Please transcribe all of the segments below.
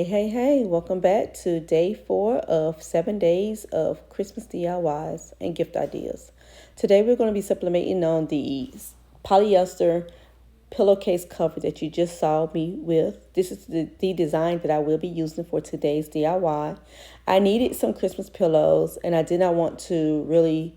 Hey, welcome back to day 4 of 7 days of Christmas DIYs and gift ideas. Today we're going to be sublimating on the polyester pillowcase cover that you just saw me with. This is the design that I will be using for today's DIY. I needed some Christmas pillows and I did not want to really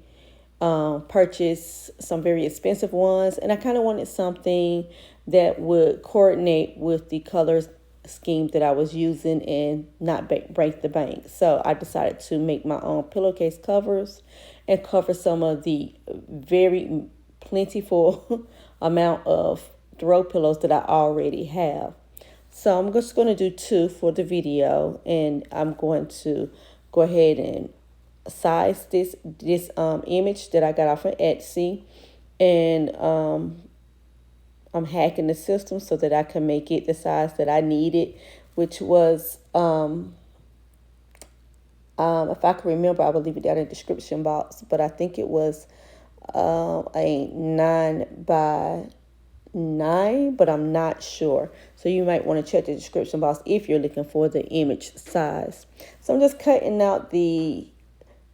purchase some very expensive ones, and I kind of wanted something that would coordinate with the colors scheme that I was using and not break the bank. So I decided to make my own pillowcase covers and cover some of the very plentiful amount of throw pillows that I already have. So I'm just going to do 2 for the video, and I'm going to go ahead and size this image that I got off of Etsy, and I'm hacking the system so that I can make it the size that I needed, which was if I can remember, I will leave it down in the description box, but I think it was a 9 by 9, but I'm not sure. So you might want to check the description box if you're looking for the image size. So I'm just cutting out the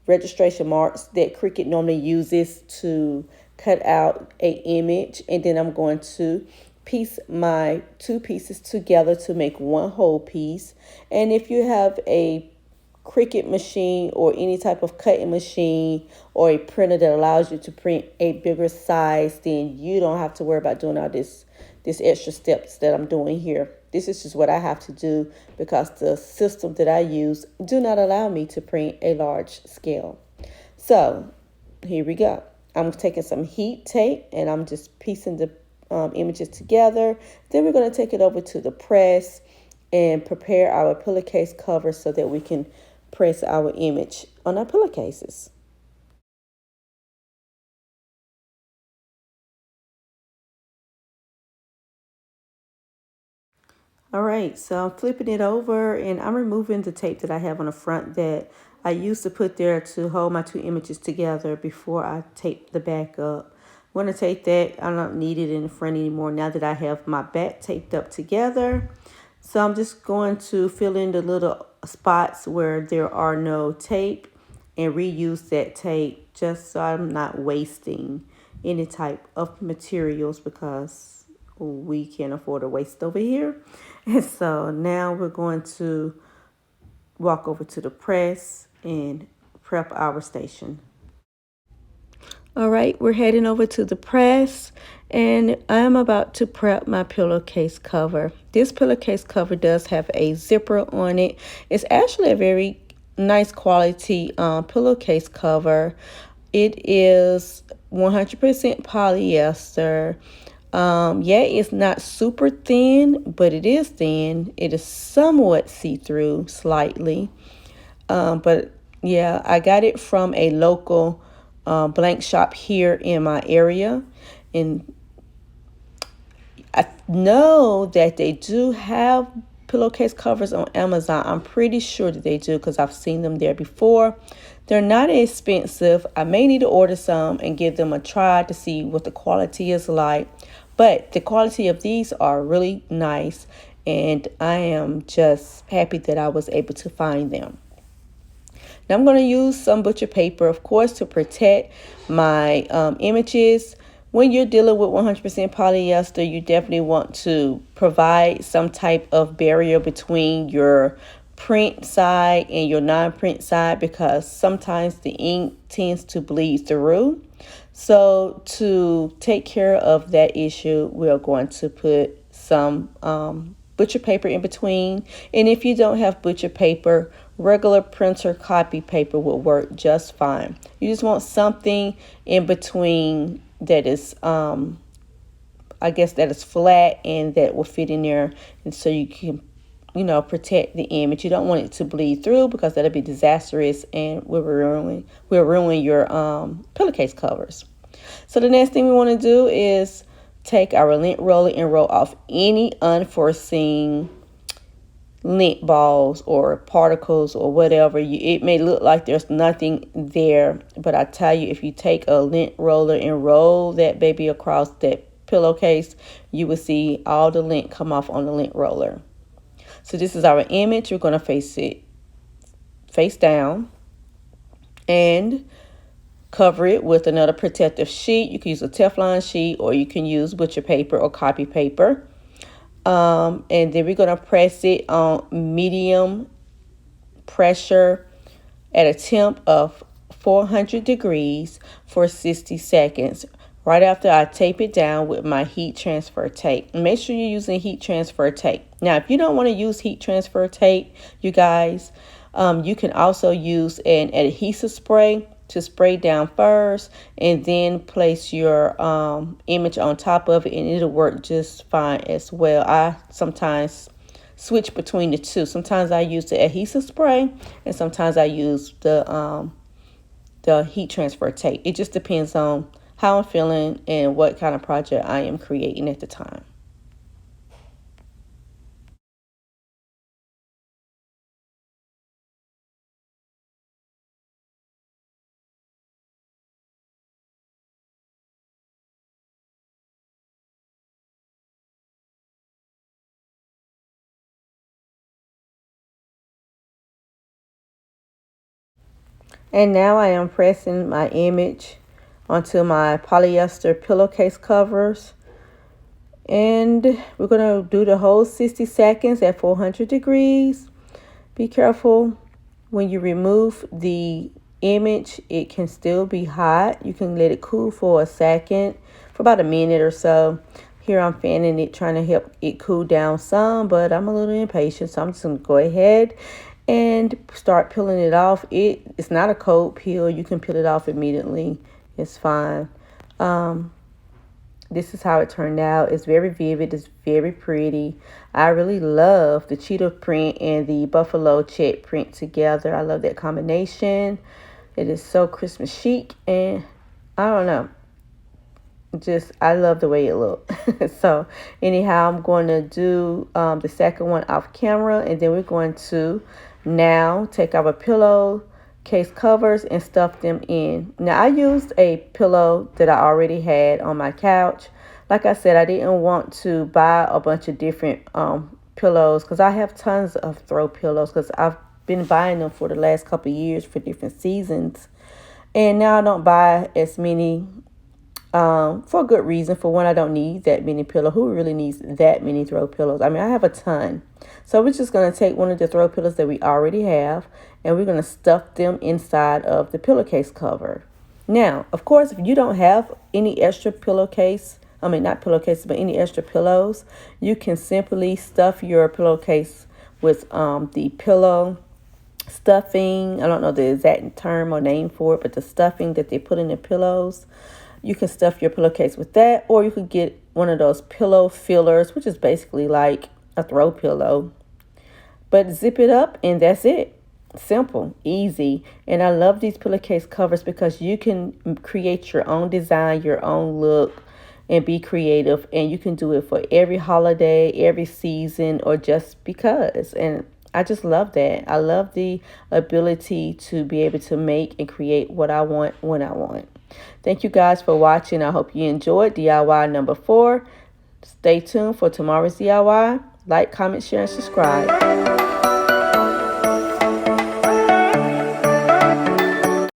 registration marks that Cricut normally uses to cut out a image, and then I'm going to piece my 2 pieces together to make one whole piece. And if you have a Cricut machine or any type of cutting machine or a printer that allows you to print a bigger size, then you don't have to worry about doing all this extra steps that I'm doing here. This is just what I have to do because the system that I use do not allow me to print a large scale. So here we go. I'm taking some heat tape and I'm just piecing the images together. Then we're going to take it over to the press and prepare our pillowcase cover so that we can press our image on our pillowcases. All right, so I'm flipping it over and I'm removing the tape that I have on the front that I used to put there to hold my 2 images together before I tape the back up. I'm going to take that. I don't need it in the front anymore now that I have my back taped up together. So I'm just going to fill in the little spots where there are no tape and reuse that tape just so I'm not wasting any type of materials because we can't afford to waste over here. And so now we're going to walk over to the press and prep our station. All right, we're heading over to the press and I'm about to prep my pillowcase cover. This pillowcase cover does have a zipper on it. It's actually a very nice quality pillowcase cover. It is 100% polyester. Yeah, it's not super thin, but it is thin. It is somewhat see-through slightly. But yeah, I got it from a local blank shop here in my area. And I know that they do have pillowcase covers on Amazon. I'm pretty sure that they do because I've seen them there before. They're not expensive. I may need to order some and give them a try to see what the quality is like. But the quality of these are really nice, and I am just happy that I was able to find them. Now I'm going to use some butcher paper, of course, to protect my images. When you're dealing with 100% polyester, you definitely want to provide some type of barrier between your print side and your non-print side because sometimes the ink tends to bleed through. So to take care of that issue, we're going to put some butcher paper in between. And if you don't have butcher paper, regular printer copy paper will work just fine. You just want something in between that is I guess that is flat and that will fit in there, and so you can protect the image. You don't want it to bleed through because that'll be disastrous and will ruin your pillowcase covers. So the next thing we want to do is take our lint roller and roll off any unforeseen lint balls or particles or whatever. It may look like there's nothing there, but I tell you, if you take a lint roller and roll that baby across that pillowcase, you will see all the lint come off on the lint roller. So this is our image. We're going to face it face down and cover it with another protective sheet. You can use a Teflon sheet, or you can use butcher paper or copy paper. And then we're going to press it on medium pressure at a temp of 400 degrees for 60 seconds. Right after I tape it down with my heat transfer tape. Make sure you're using heat transfer tape. Now, if you don't want to use heat transfer tape, you guys, you can also use an adhesive spray to spray down first and then place your image on top of it, and it'll work just fine as well. I sometimes switch between the two. Sometimes I use the adhesive spray and sometimes I use the heat transfer tape. It just depends on how I'm feeling and what kind of project I am creating at the time. And now I am pressing my image onto my polyester pillowcase covers. And we're going to do the whole 60 seconds at 400 degrees. Be careful when you remove the image. It can still be hot. You can let it cool for a second, for about a minute or so. Here I'm fanning it, trying to help it cool down some, but I'm a little impatient, so I'm just going to go ahead and start peeling it off. It's not a cold peel. You can peel it off immediately. It's fine. This is how it turned out. It's very vivid. It's very pretty. I really love the cheetah print and the buffalo check print together. I love that combination. It is so Christmas chic, and I don't know. I love the way it looks. So anyhow, I'm going to do the second one off camera, and then we're going to now take our pillowcase covers and stuff them in. Now, I used a pillow that I already had on my couch. Like I said, I didn't want to buy a bunch of different pillows because I have tons of throw pillows because I've been buying them for the last couple of years for different seasons. And now I don't buy as many for a good reason. For one, I don't need that many pillows. Who really needs that many throw pillows? I mean, I have a ton. So we're just going to take one of the throw pillows that we already have, and we're going to stuff them inside of the pillowcase cover. Now, of course, if you don't have any extra pillowcase, not pillowcases, but any extra pillows, you can simply stuff your pillowcase with the pillow stuffing. I don't know the exact term or name for it, but the stuffing that they put in the pillows. You can stuff your pillowcase with that, or you could get one of those pillow fillers, which is basically like a throw pillow. But zip it up and that's it. Simple, easy. And I love these pillowcase covers because you can create your own design, your own look, and be creative. And you can do it for every holiday, every season, or just because. And I just love that. I love the ability to be able to make and create what I want when I want. Thank you guys for watching. I hope you enjoyed DIY number 4. Stay tuned for tomorrow's DIY. Like, comment, share, and subscribe.